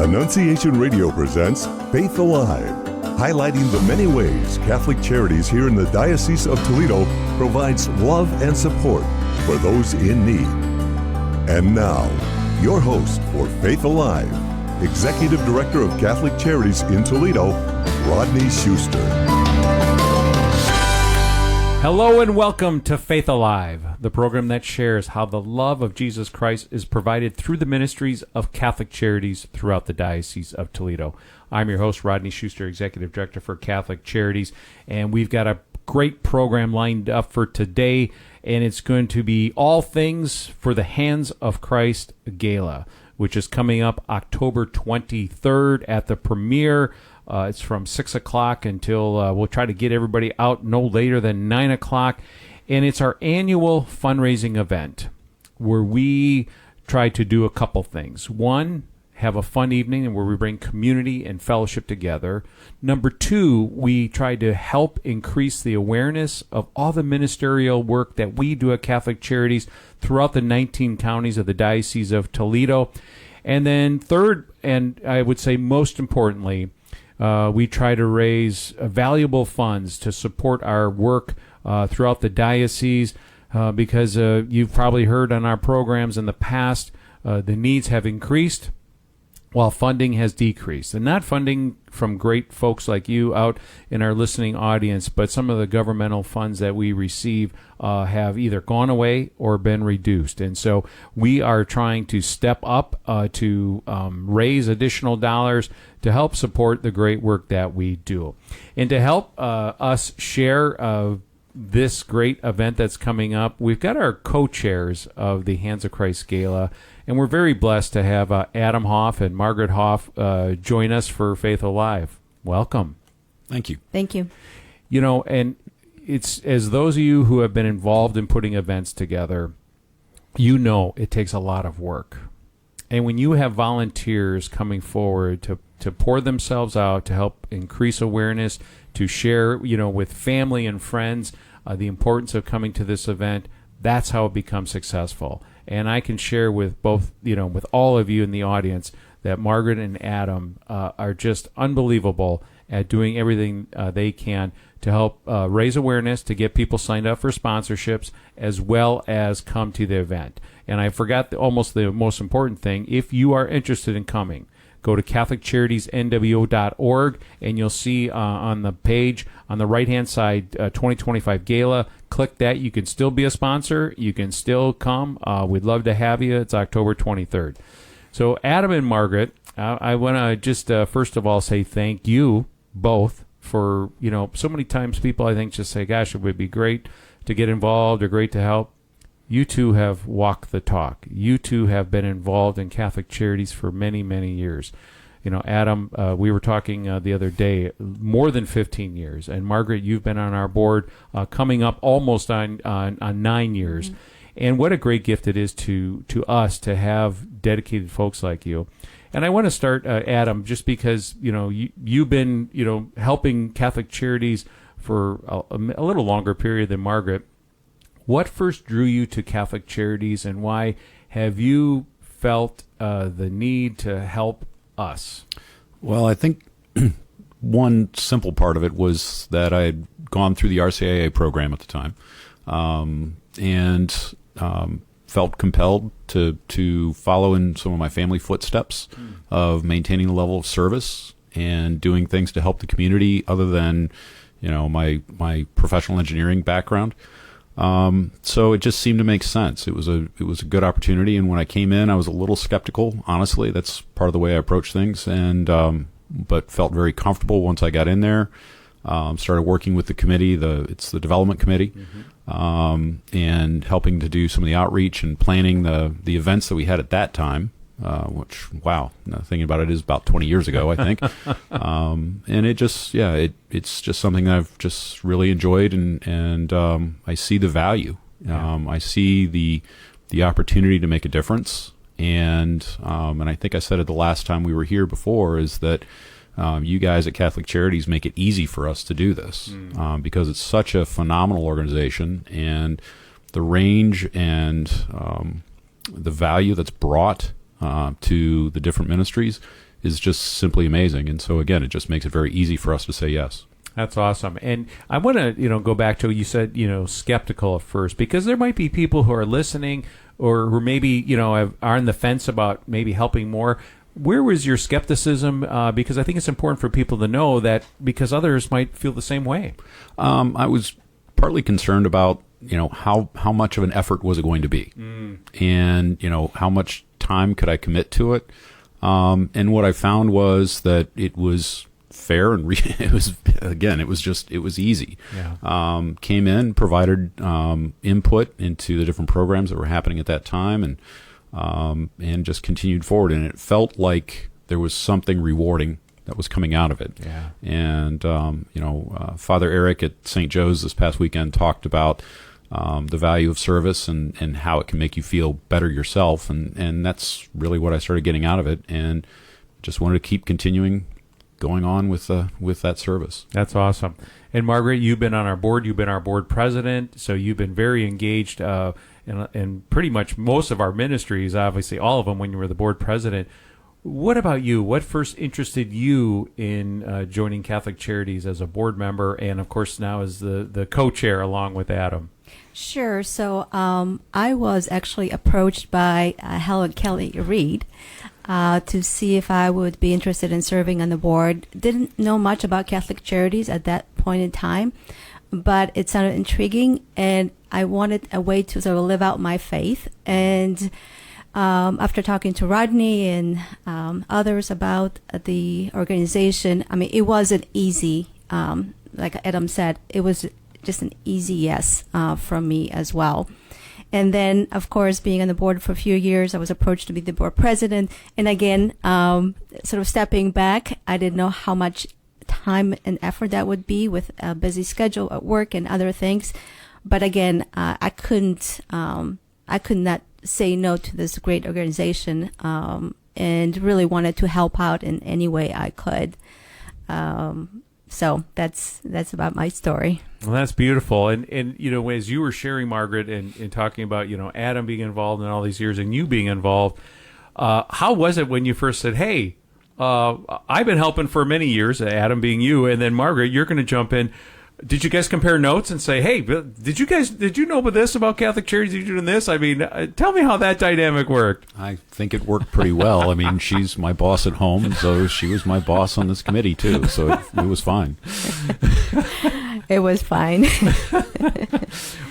Annunciation Radio presents Faith Alive, highlighting the many ways Catholic Charities here in the Diocese of Toledo provides love and support for those in need. And now, your host for Faith Alive, Executive Director of Catholic Charities in Toledo, Rodney Schuster. Hello and welcome to Faith Alive, the program that shares how the love of Jesus Christ is provided through the ministries of Catholic Charities throughout the Diocese of Toledo. I'm your host, Rodney Schuster, Executive Director for Catholic Charities, and we've got a great program lined up for today, and it's going to be all things for the Hands of Christ Gala, which is coming up October 23rd at the premiere. It's from 6 o'clock until we'll try to get everybody out no later than 9 o'clock. And it's our annual fundraising event where we try to do a couple things. One, have a fun evening and where we bring community and fellowship together. Number two, we try to help increase the awareness of all the ministerial work that we do at Catholic Charities throughout the 19 counties of the Diocese of Toledo. And then third, and I would say most importantly, we try to raise valuable funds to support our work throughout the diocese because you've probably heard on our programs in the past, the needs have increased while funding has decreased. And not funding from great folks like you out in our listening audience, but some of the governmental funds that we receive have either gone away or been reduced. And so we are trying to step up to raise additional dollars to help support the great work that we do. And to help us share this great event that's coming up, we've got our co-chairs of the Hands of Christ Gala, and we're very blessed to have Adam Hoff and Margaret Hoff join us for Faith Alive. Welcome. Thank you. Thank you. You know, and it's as those of you who have been involved in putting events together, you know it takes a lot of work. And when you have volunteers coming forward to pour themselves out to help increase awareness, to share, you know, with family and friends the importance of coming to this event, that's how it becomes successful. And I can share with both, you know, with all of you in the audience that Margaret and Adam are just unbelievable at doing everything they can to help raise awareness, to get people signed up for sponsorships, as well as come to the event. And I forgot almost the most important thing. If you are interested in coming, go to CatholicCharitiesNWO.org, and you'll see on the page on the right-hand side, 2025 Gala. Click that. You can still be a sponsor. You can still come. We'd love to have you. It's October 23rd. So Adam and Margaret, I want to just first of all say thank you both for, you know, so many times people I think just say, gosh, it would be great to get involved or great to help. You two have walked the talk. You two have been involved in Catholic Charities for many, many years. You know, Adam, we were talking the other day, more than 15 years. And Margaret, you've been on our board coming up almost on 9 years. Mm-hmm. And what a great gift it is to us to have dedicated folks like you. And I want to start, Adam, just because, you know, you've been, you know, helping Catholic Charities for a little longer period than Margaret. What first drew you to Catholic Charities, and why have you felt the need to help us? Well, I think one simple part of it was that I had gone through the RCIA program at the time, and felt compelled to follow in some of my family footsteps of maintaining the level of service and doing things to help the community other than, you know, my professional engineering background. So it just seemed to make sense. It was a good opportunity. And when I came in, I was a little skeptical, honestly. That's part of the way I approach things. And, but felt very comfortable once I got in there. Started working with the committee, it's the development committee, and helping to do some of the outreach and planning the events that we had at that time. Which, wow, now thinking about it, is about 20 years ago, I think. And it just, it's just something that I've just really enjoyed, and I see the value. I see the opportunity to make a difference. And I think I said it the last time we were here before, is that you guys at Catholic Charities make it easy for us to do this, because it's such a phenomenal organization, and the range and the value that's brought to the different ministries is just simply amazing. And so again, it just makes it very easy for us to say yes. That's awesome. And I want to, go back to, you said, skeptical at first, because there might be people who are listening or who maybe, are on the fence about maybe helping more. Where was your skepticism? Because I think it's important for people to know that, because others might feel the same way. I was partly concerned about, how much of an effort was it going to be? And, how much time could I commit to it? And what I found was that it was fair and it was easy. Yeah. Came in, provided input into the different programs that were happening at that time, and just continued forward. And it felt like there was something rewarding that was coming out of it. Yeah. And Father Eric at St. Joe's this past weekend talked about the value of service and how it can make you feel better yourself, and that's really what I started getting out of it, and just wanted to keep continuing going on with that service. That's awesome. And Margaret, you've been on our board. You've been our board president, so you've been very engaged in pretty much most of our ministries, obviously all of them when you were the board president. What about you? What first interested you in joining Catholic Charities as a board member, and of course now as the co-chair along with Adam? Sure. So I was actually approached by Helen Kelly Reed to see if I would be interested in serving on the board. Didn't know much about Catholic Charities at that point in time, but it sounded intriguing, and I wanted a way to sort of live out my faith. And after talking to Rodney and others about the organization, I mean, it wasn't easy. Like Adam said, it was just an easy yes from me as well. And then, of course, being on the board for a few years, I was approached to be the board president. And again, sort of stepping back, I didn't know how much time and effort that would be with a busy schedule at work and other things. But again, I could not say no to this great organization, and really wanted to help out in any way I could. So that's about my story. Well, that's beautiful. And as you were sharing, Margaret, and talking about, Adam being involved in all these years and you being involved, how was it when you first said, hey, I've been helping for many years, Adam being you, and then Margaret, you're going to jump in. Did you guys compare notes and say, hey, did you know about this about Catholic Charities? You're doing this? I mean, tell me how that dynamic worked. I think it worked pretty well. I mean, she's my boss at home, and so she was my boss on this committee, too. So it was fine. It was fine.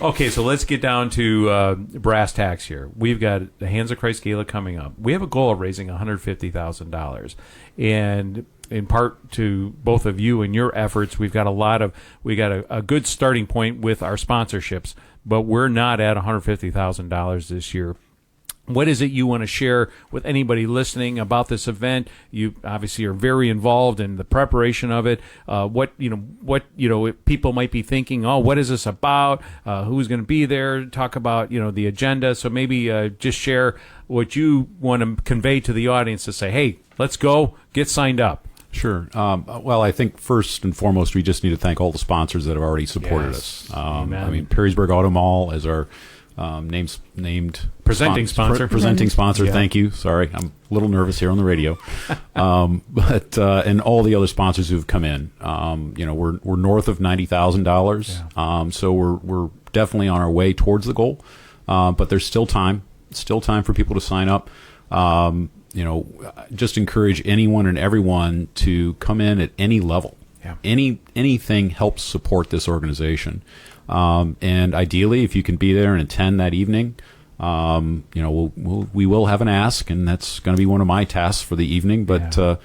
Okay, so let's get down to brass tacks here. We've got the Hands of Christ Gala coming up. We have a goal of raising $150,000. And in part to both of you and your efforts, we got a good starting point with our sponsorships, but we're not at $150,000 this year. What is it you want to share with anybody listening about this event? You obviously are very involved in the preparation of it. What people might be thinking, oh, what is this about? Who's going to be there? Talk about, the agenda. So maybe just share what you want to convey to the audience to say, hey, let's go, get signed up. Sure. Well, I think first and foremost, we just need to thank all the sponsors that have already supported us. Amen. I mean, Perrysburg Auto Mall as our named presenting sponsor. Presenting sponsor. Yeah. Thank you. Sorry, I'm a little nervous here on the radio. But and all the other sponsors who've come in. We're north of $90,000. Yeah. So we're definitely on our way towards the goal. But there's still time. Still time for people to sign up. Just encourage anyone and everyone to come in at any level. Yeah. Anything helps support this organization. And ideally, if you can be there and attend that evening, we will have an ask, and that's going to be one of my tasks for the evening. But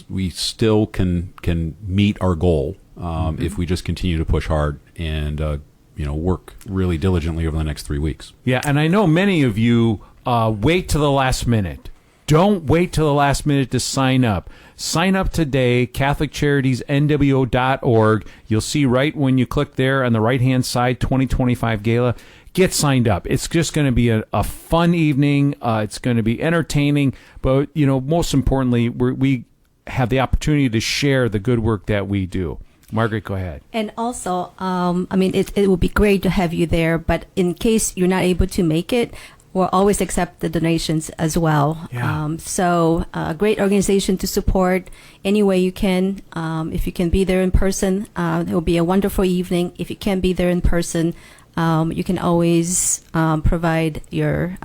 we still can meet our goal if we just continue to push hard and work really diligently over the next 3 weeks. Yeah, and I know many of you wait to the last minute. Don't wait till the last minute to sign up. Sign up today, CatholicCharitiesNWO.org. You'll see right when you click there on the right-hand side, 2025 Gala. Get signed up. It's just going to be a fun evening. It's going to be entertaining. But, most importantly, we have the opportunity to share the good work that we do. Margaret, go ahead. And also, it would be great to have you there, but in case you're not able to make it, will always accept the donations as well. Yeah. So a great organization to support any way you can. If you can be there in person, it will be a wonderful evening. If you can't be there in person, you can always provide your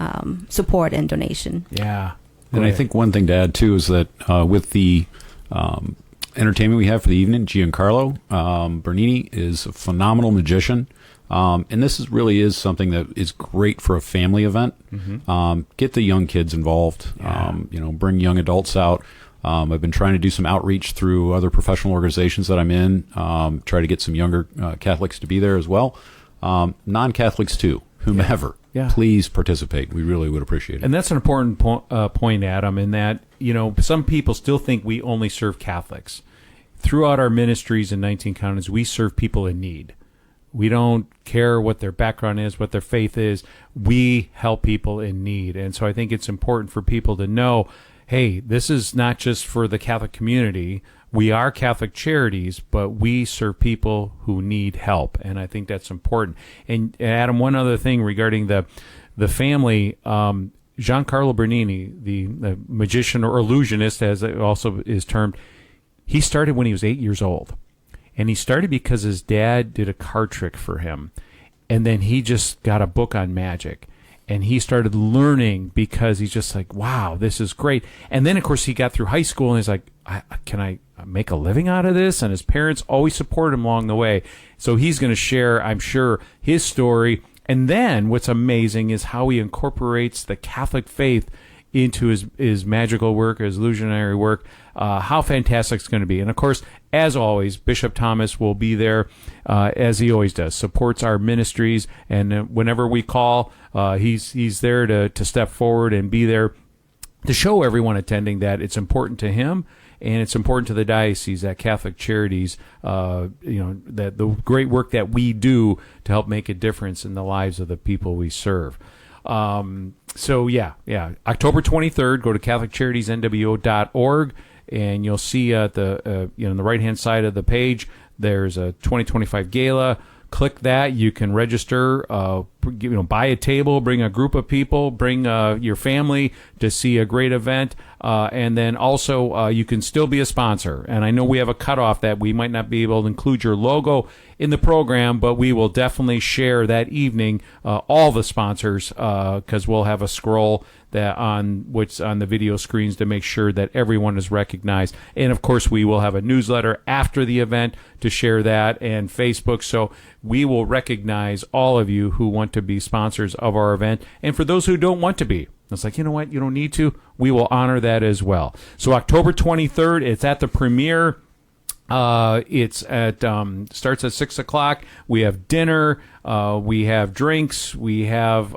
support and donation. Yeah. And I think one thing to add, too, is that with the entertainment we have for the evening, Giancarlo Bernini is a phenomenal magician. And this really is something that is great for a family event. Get the young kids involved, bring young adults out. I've been trying to do some outreach through other professional organizations that I'm in, try to get some younger Catholics to be there as well. Non-Catholics, too, whomever. Yeah. Please participate. We really would appreciate it. And that's an important point, Adam, in that, some people still think we only serve Catholics. Throughout our ministries in 19 counties, we serve people in need. We don't care what their background is, what their faith is. We help people in need. And so I think it's important for people to know, hey, this is not just for the Catholic community. We are Catholic Charities, but we serve people who need help. And I think that's important. And Adam, one other thing regarding the family, Giancarlo Bernini, the magician or illusionist, as it also is termed, he started when he was 8 years old. And he started because his dad did a card trick for him. And then he just got a book on magic. And he started learning because he's just like, wow, this is great. And then, of course, he got through high school and he's like, can I make a living out of this? And his parents always supported him along the way. So he's going to share, I'm sure, his story. And then what's amazing is how he incorporates the Catholic faith into his magical work, his illusionary work. How fantastic it's going to be. And, of course, as always, Bishop Thomas will be there, as he always does, supports our ministries. And whenever we call, he's there to step forward and be there to show everyone attending that it's important to him and it's important to the diocese that Catholic Charities, that the great work that we do to help make a difference in the lives of the people we serve. So, October 23rd, go to CatholicCharitiesNWO.org. And you'll see at the on the right-hand side of the page, there's a 2025 gala. Click that. You can register. Buy a table, bring a group of people, bring your family to see a great event, and then also you can still be a sponsor. And I know we have a cutoff that we might not be able to include your logo in the program, but we will definitely share that evening all the sponsors because we'll have a scroll that on the video screens to make sure that everyone is recognized. And of course, we will have a newsletter after the event to share that, and Facebook. So we will recognize all of you who want to be sponsors of our event. And for those who don't want to be, it's like, you know what, you don't need to. We will honor that as well. So October 23rd, it's at the premiere. It's at starts at 6:00. We have dinner. We have drinks. We have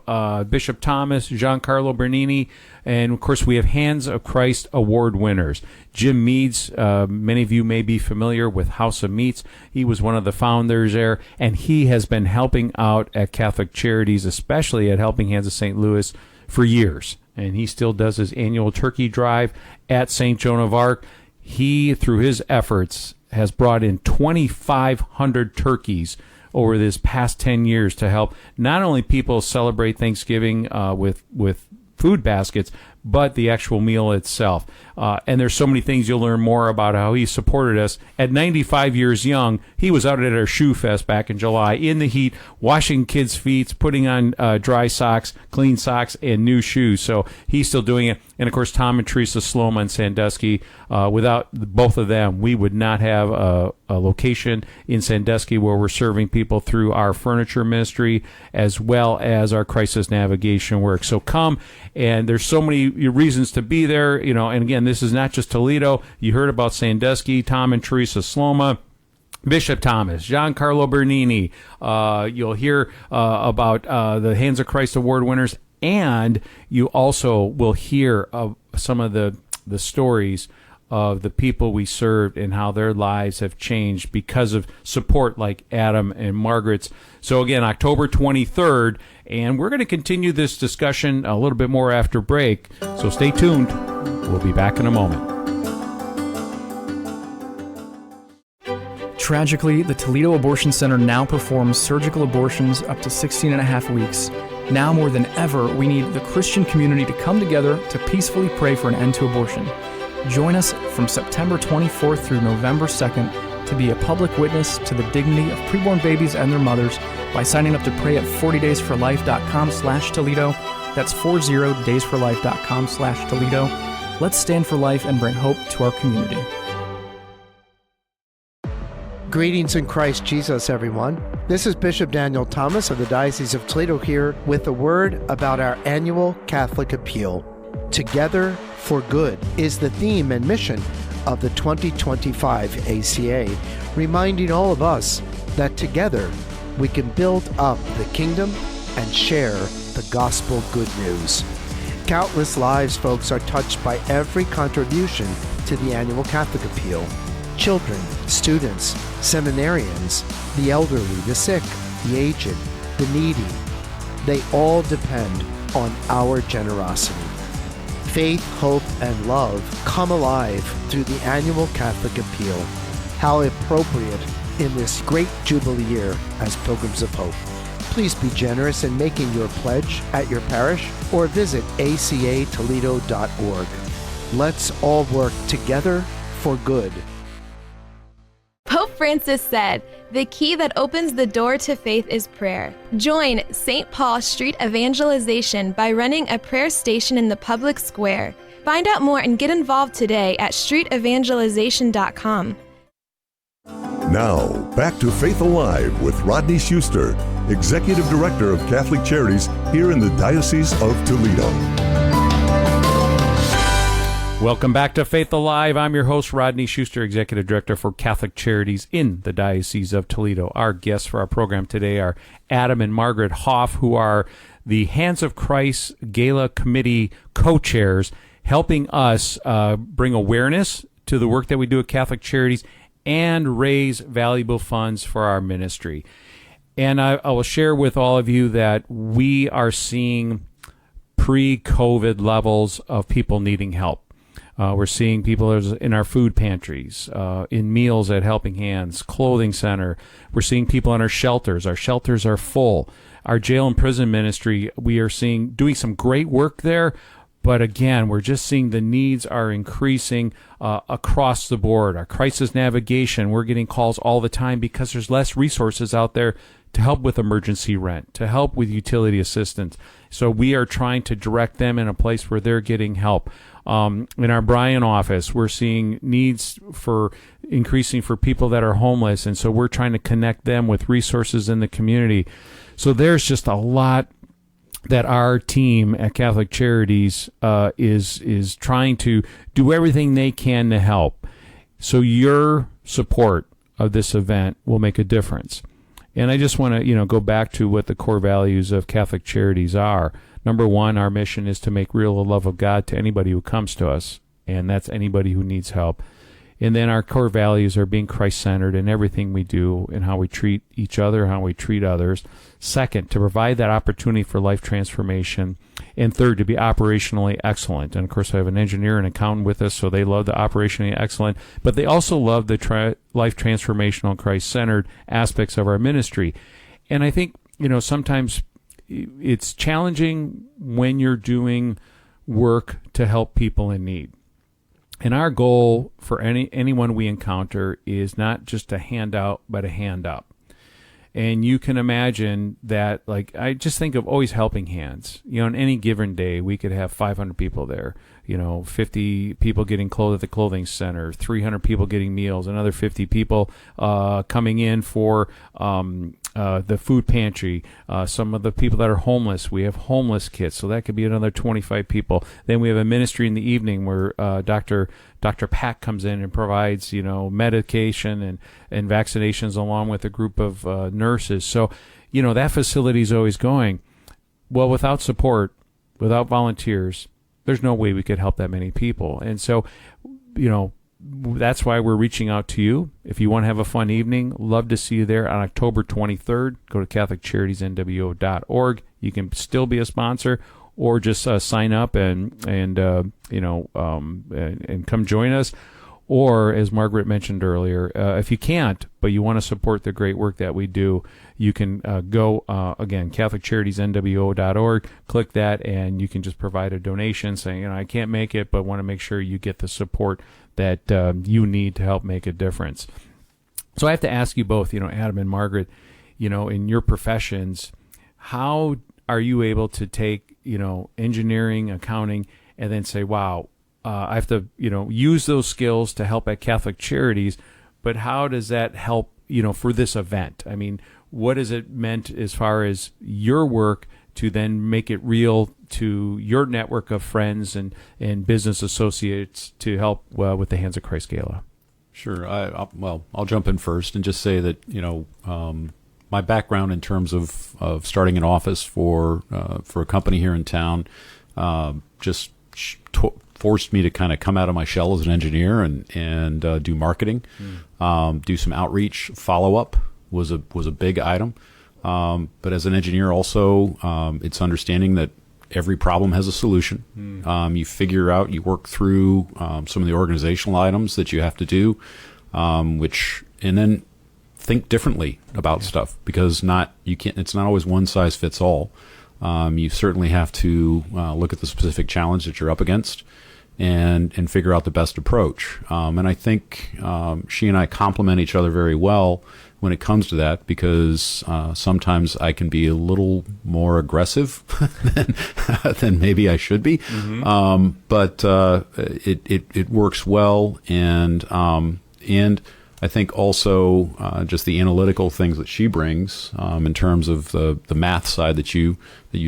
Bishop Thomas, Giancarlo Bernini, and of course we have Hands of Christ Award winners. Jim Meads, many of you may be familiar with House of Meats. He was one of the founders there, and he has been helping out at Catholic Charities, especially at Helping Hands of St. Louis, for years. And he still does his annual turkey drive at St. Joan of Arc. He, through his efforts, has brought in 2,500 turkeys over this past 10 years to help not only people celebrate Thanksgiving with food baskets, but the actual meal itself. And there's so many things you'll learn more about how he supported us. At 95 years young, he was out at our Shoe Fest back in July in the heat, washing kids' feet, putting on dry socks, clean socks, and new shoes. So he's still doing it. And, of course, Tom and Teresa Sloma in Sandusky. Without both of them, we would not have a location in Sandusky where we're serving people through our furniture ministry as well as our crisis navigation work. So come, and there's so many reasons to be there, and again, this is not just Toledo. You heard about Sandusky, Tom and Teresa Sloma, Bishop Thomas, Giancarlo Bernini. You'll hear about the Hands of Christ Award winners, and you also will hear of some of the stories of the people we served and how their lives have changed because of support like Adam and Margaret's. So again, October 23rd, and we're going to continue this discussion a little bit more after break. So stay tuned. We'll be back in a moment. Tragically, the Toledo Abortion Center now performs surgical abortions up to 16 and a half weeks Now more than ever, we need the Christian community to come together to peacefully pray for an end to abortion. Join us from September 24th through November 2nd to be a public witness to the dignity of preborn babies and their mothers by signing up to pray at 40daysforlife.com/Toledo. That's 40daysforlife.com/Toledo. Let's stand for life and bring hope to our community. Greetings in Christ Jesus, everyone. This is Bishop Daniel Thomas of the Diocese of Toledo here with a word about our annual Catholic Appeal. Together for Good is the theme and mission of the 2025 ACA, reminding all of us that together we can build up the kingdom and share the gospel good news. Countless lives, folks, are touched by every contribution to the annual Catholic Appeal. Children, students, seminarians, the elderly, the sick, the aged, the needy, they all depend on our generosity. Faith, hope, and love come alive through the annual Catholic Appeal. How appropriate in this great Jubilee year as Pilgrims of Hope. Please be generous in making your pledge at your parish or visit acatoledo.org. Let's all work together for good. Pope Francis said, "The key that opens the door to faith is prayer." Join St. Paul Street Evangelization by running a prayer station in the public square. Find out more and get involved today at streetevangelization.com. Now, back to Faith Alive with Rodney Schuster, Executive Director of Catholic Charities here in the Diocese of Toledo. Welcome back to Faith Alive. I'm your host, Rodney Schuster, Executive Director for Catholic Charities in the Diocese of Toledo. Our guests for our program today are Adam and Margaret Hoff, who are the Hands of Christ Gala Committee co-chairs, helping us bring awareness to the work that we do at Catholic Charities and raise valuable funds for our ministry. And I will share with all of you that we are seeing pre-COVID levels of people needing help. We're seeing people in our food pantries, in meals at Helping Hands, Clothing Center. We're seeing people in our shelters. Our shelters are full. Our jail and prison ministry, we are seeing doing some great work there. But again, we're just seeing the needs are increasing across the board. Our crisis navigation, we're getting calls all the time because there's less resources out there to help with emergency rent, to help with utility assistance. So we are trying to direct them in a place where they're getting help. In our Bryan office, we're seeing needs for increasing for people that are homeless, and so we're trying to connect them with resources in the community. So there's just a lot that our team at Catholic Charities is trying to do everything they can to help. So your support of this event will make a difference. And I just want to, go back to what the core values of Catholic Charities are. Number one, our mission is to make real the love of God to anybody who comes to us, and that's anybody who needs help. And then our core values are being Christ-centered in everything we do and how we treat each other, how we treat others. Second, to provide that opportunity for life transformation. And third, to be operationally excellent. And of course, I have an engineer and accountant with us, so they love the operationally excellent, but they also love the life transformational, Christ-centered aspects of our ministry. And I think, sometimes it's challenging when you're doing work to help people in need. And our goal for anyone we encounter is not just a handout, but a hand up. And you can imagine that, I just think of always Helping Hands. On any given day, we could have 500 people there. 50 people getting clothes at the clothing center, 300 people getting meals, another 50 people coming in for the food pantry. Some of the people that are homeless, we have homeless kits, so that could be another 25 people. Then we have a ministry in the evening where Dr. Pat comes in and provides, medication and vaccinations along with a group of nurses. So, that facility is always going. Well, without support, without volunteers, there's no way we could help that many people. And so, that's why we're reaching out to you. If you want to have a fun evening, love to see you there on October 23rd. Go to CatholicCharitiesNWO.org. You can still be a sponsor, or just sign up and come join us. Or, as Margaret mentioned earlier, if you can't, but you want to support the great work that we do, you can go, again, CatholicCharitiesNWO.org, click that, and you can just provide a donation saying, I can't make it, but want to make sure you get the support that you need to help make a difference. So I have to ask you both, Adam and Margaret, in your professions, how are you able to take, engineering, accounting, and then say, wow, I have to, use those skills to help at Catholic Charities, but how does that help, for this event? I mean, what has it meant as far as your work to then make it real to your network of friends and business associates to help with the Hands of Christ Gala? Sure. I'll jump in first and just say that, my background in terms of starting an office for a company here in town just forced me to kind of come out of my shell as an engineer and do marketing, do some outreach. Follow up was a big item, but as an engineer also, it's understanding that every problem has a solution. You figure out, you work through some of the organizational items that you have to do, and then think differently about stuff, because it's not always one size fits all. You certainly have to look at the specific challenge that you're up against and figure out the best approach. And I think she and I complement each other very well when it comes to that, because sometimes I can be a little more aggressive than maybe I should be. But it works well, and I think also just the analytical things that she brings in terms of the math side that you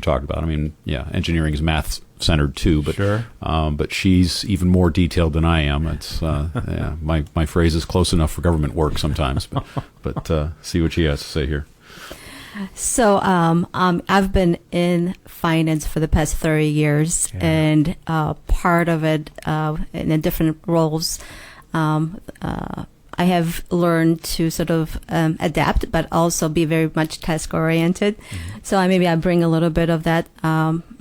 talked about. I mean, yeah, engineering is math centered too, but sure. But she's even more detailed than I am. It's my phrase is close enough for government work sometimes. But see what she has to say here. So I've been in finance for the past 30 years, and part of it in the different roles. I have learned to sort of adapt, but also be very much task oriented. So I bring a little bit of that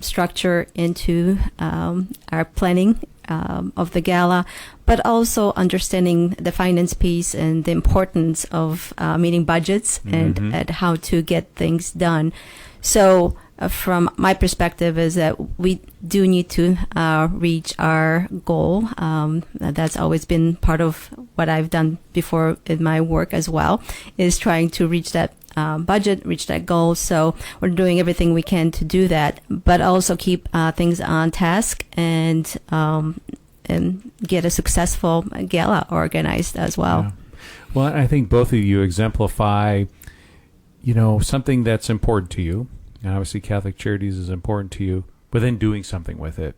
structure into our planning of the gala, but also understanding the finance piece and the importance of meeting budgets and how to get things done. So from my perspective is that we do need to reach our goal. That's always been part of what I've done before in my work as well, is trying to reach that budget, reach that goal. So we're doing everything we can to do that, but also keep things on task and get a successful gala organized as well. Yeah. Well, I think both of you exemplify, something that's important to you. And obviously Catholic Charities is important to you, but then doing something with it.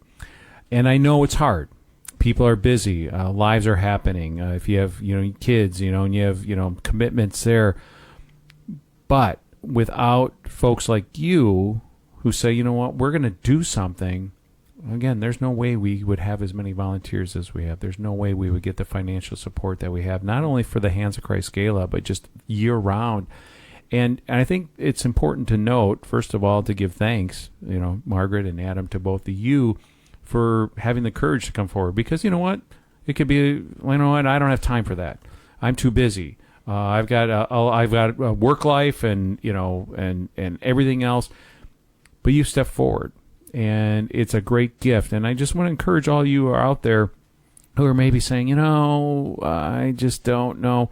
And I know it's hard. People are busy. Lives are happening. If you have, kids, and you have, commitments there. But without folks like you who say, we're going to do something, again, there's no way we would have as many volunteers as we have. There's no way we would get the financial support that we have, not only for the Hands of Christ Gala, but just year round. And I think it's important to note, first of all, to give thanks, Margaret and Adam, to both of you for having the courage to come forward. Because you know what? It could be, I don't have time for that. I'm too busy. I've got a work life and everything else. But you step forward, and it's a great gift. And I just want to encourage all you who are out there who are maybe saying, I just don't know.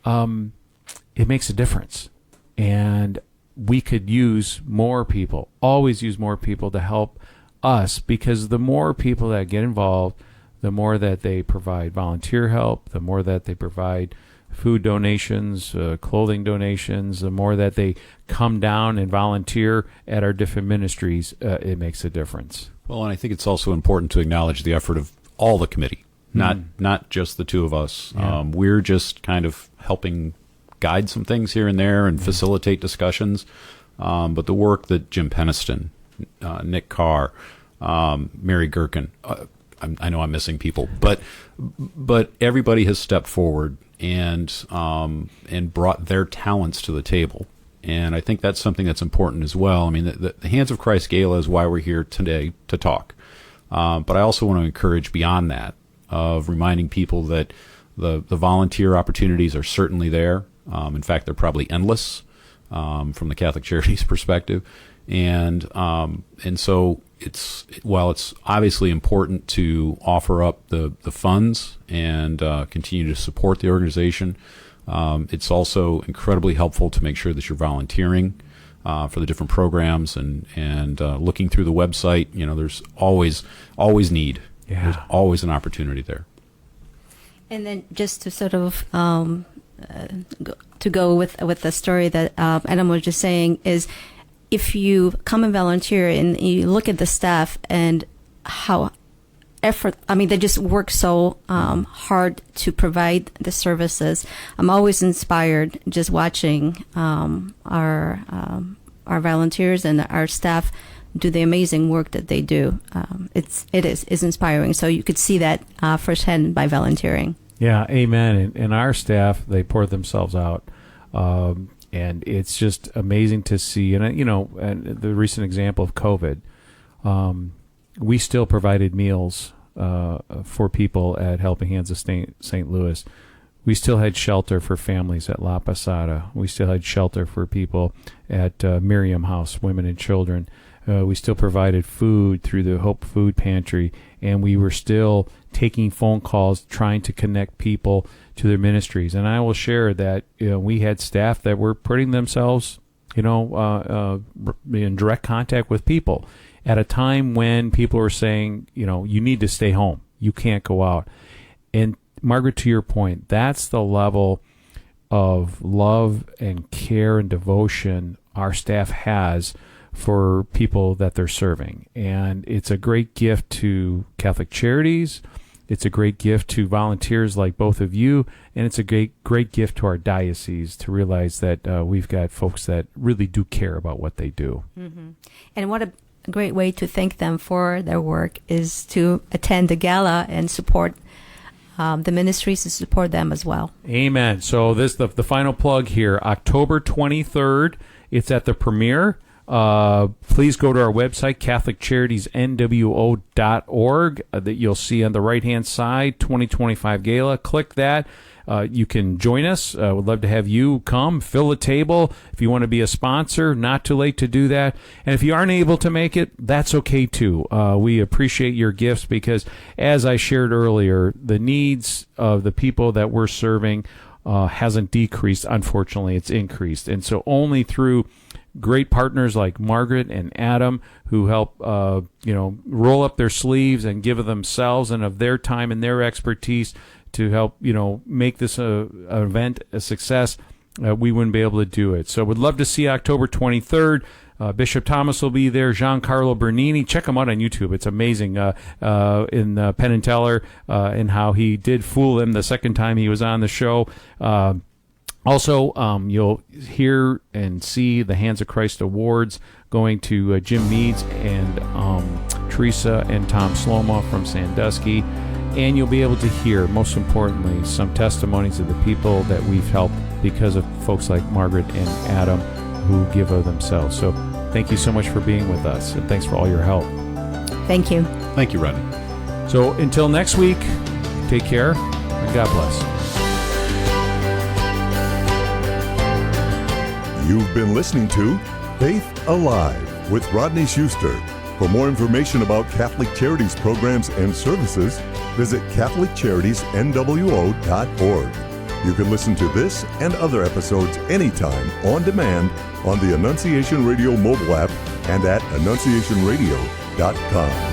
It makes a difference. And we could use more people, always use more people to help us, because the more people that get involved, the more that they provide volunteer help, the more that they provide food donations, clothing donations, the more that they come down and volunteer at our different ministries, it makes a difference. Well, and I think it's also important to acknowledge the effort of all the committee, not just the two of us. Yeah. We're just kind of helping guide some things here and there and facilitate discussions. But the work that Jim Peniston, Nick Carr, Mary Gherkin, I know I'm missing people, but everybody has stepped forward and brought their talents to the table. And I think that's something that's important as well. I mean, the Hands of Christ Gala is why we're here today to talk. But I also want to encourage beyond that. of reminding people that the volunteer opportunities are certainly there. In fact, they're probably endless from the Catholic Charities perspective. And so while it's obviously important to offer up the funds and continue to support the organization, it's also incredibly helpful to make sure that you're volunteering for the different programs and looking through the website. There's always need. Yeah. There's always an opportunity there. And then just to sort of go with the story that Adam was just saying is, if you come and volunteer and you look at the staff and how they just work so hard to provide the services. I'm always inspired just watching our volunteers and our staff do the amazing work that they do. It's inspiring. So you could see that firsthand by volunteering. Yeah, amen. And our staff, they pour themselves out. And it's just amazing to see. And, and the recent example of COVID, we still provided meals for people at Helping Hands of St. Louis. We still had shelter for families at La Posada. We still had shelter for people at Miriam House, Women and Children. We still provided food through the Hope Food Pantry, and we were still taking phone calls, trying to connect people to their ministries. And I will share that we had staff that were putting themselves, in direct contact with people at a time when people were saying, you need to stay home. You can't go out. And Margaret, to your point, that's the level of love and care and devotion our staff has for people that they're serving. And it's a great gift to Catholic Charities. It's a great gift to volunteers like both of you, and it's a great gift to our diocese to realize that we've got folks that really do care about what they do. Mm-hmm. And what a great way to thank them for their work is to attend the gala and support the ministries, to support them as well. Amen. So this the final plug here, October 23rd. It's at the premiere. Please go to our website, CatholicCharitiesNWO.org, that you'll see on the right-hand side, 2025 Gala. Click that. You can join us. We'd love to have you come, fill a table. If you want to be a sponsor, not too late to do that. And if you aren't able to make it, that's okay too. We appreciate your gifts because, as I shared earlier, the needs of the people that we're serving hasn't decreased. Unfortunately, it's increased. And so only through great partners like Margaret and Adam, who help roll up their sleeves and give of themselves and of their time and their expertise to help make this event a success, we wouldn't be able to do it. So we'd love to see October 23rd. Bishop Thomas will be there. Giancarlo Bernini, check him out on YouTube. It's amazing in Penn and Teller and how he did fool them the second time he was on the show. Also, you'll hear and see the Hands of Christ Awards going to Jim Meads and Teresa and Tom Sloma from Sandusky. And you'll be able to hear, most importantly, some testimonies of the people that we've helped because of folks like Margaret and Adam who give of themselves. So thank you so much for being with us, and thanks for all your help. Thank you. Thank you, Rodney. So until next week, take care, and God bless. You've been listening to Faith Alive with Rodney Schuster. For more information about Catholic Charities programs and services, visit CatholicCharitiesNWO.org. You can listen to this and other episodes anytime on demand on the Annunciation Radio mobile app and at AnnunciationRadio.com.